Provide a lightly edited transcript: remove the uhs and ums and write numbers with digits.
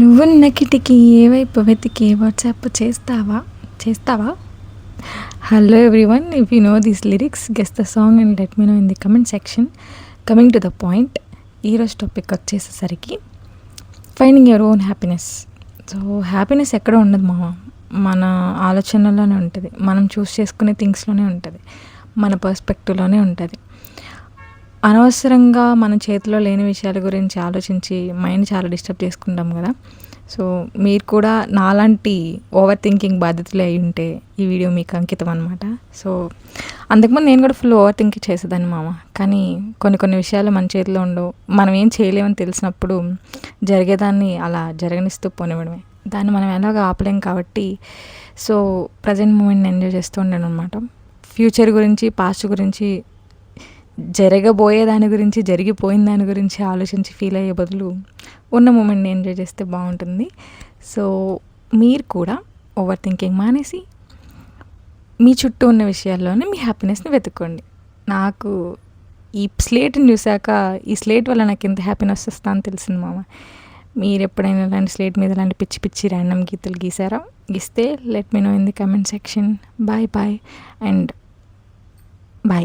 నువ్వు నకిటికి ఏ వైపు వెతికి వాట్సాప్ చేస్తావా? Hello everyone, if you know these lyrics guess the song and let me know in the comment section. Coming to the point, ఈరోజు topic వచ్చేసేసరికి finding your own happiness. So happiness ఎక్కడ ఉండదు మామ, మన ఆలోచనలోనే ఉంటుంది, మనం చూస్ చేసుకునే థింగ్స్లోనే ఉంటుంది, మన పర్స్పెక్టివ్లోనే ఉంటుంది. అనవసరంగా మన చేతిలో లేని విషయాల గురించి ఆలోచించి మైండ్ చాలా డిస్టర్బ్ చేసుకుంటాం కదా. సో మీరు కూడా నాలాంటి ఓవర్ థింకింగ్ బాధితులే అయి ఉంటే ఈ వీడియో మీకు అంకితం అనమాట. సో అంతకుముందు నేను కూడా ఫుల్ ఓవర్ థింకింగ్ చేసేదాన్ని మామ, కానీ కొన్ని విషయాలు మన చేతిలో ఉండవు, మనం ఏం చేయలేమని తెలిసినప్పుడు జరిగేదాన్ని అలా జరగనిస్తూ పోనివ్వడమే, దాన్ని మనం ఎలాగో ఆపలేం కాబట్టి సో ప్రజెంట్ మూమెంట్ని ఎంజాయ్ చేస్తూ ఉండాను అనమాట. ఫ్యూచర్ గురించి, పాస్ట్ గురించి, జరగబోయే దాని గురించి, జరిగిపోయిన దాని గురించి ఆలోచించి ఫీల్ అయ్యే బదులు ఉన్న మూమెంట్ని ఎంజాయ్ చేస్తే బాగుంటుంది. సో మీరు కూడా ఓవర్ థింకింగ్ మానేసి మీ చుట్టూ ఉన్న విషయాల్లోనే మీ హ్యాపీనెస్ని వెతుక్కోండి. నాకు ఈ స్లేట్ని చూసాక ఈ స్లేట్ వల్ల నాకు ఎంత హ్యాపీనెస్ వస్తా అని తెలిసింది మామ. మీరు ఎప్పుడైనా ఇలాంటి స్లేట్ మీద ఇలాంటి పిచ్చి పిచ్చి ర్యాండమ్ గీతలు గీసారా? గీస్తే let me know in the comment section. Bye and bye.